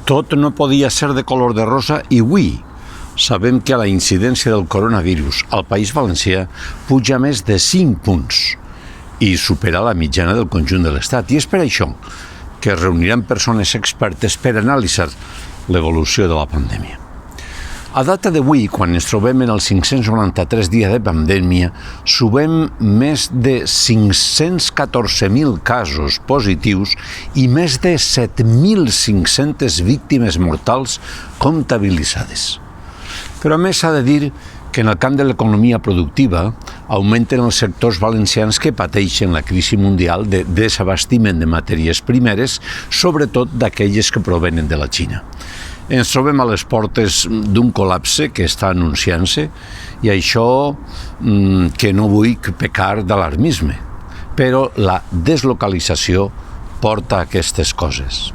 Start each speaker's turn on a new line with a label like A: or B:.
A: Tot no podia ser de color de rosa i avui sabem que la incidència del coronavirus al País Valencià puja més de 5 punts i supera la mitjana del conjunt de l'Estat. I és per això que es reuniran persones expertes per analitzar l'evolució de la pandèmia. A data d'avui, quan ens trobem en els 593 dies de pandèmia, sumem més de 514.000 casos positius i més de 7.500 víctimes mortals comptabilitzades. Però a més s'ha de dir que en el camp de l'economia productiva augmenten els sectors valencians que pateixen la crisi mundial de desabastiment de matèries primeres, sobretot d'aquelles que provenen de la Xina. Ens trobem a les portes d'un col·lapse que està anunciant-se i això que no vull pecar d'alarmisme, però la deslocalització porta a aquestes coses.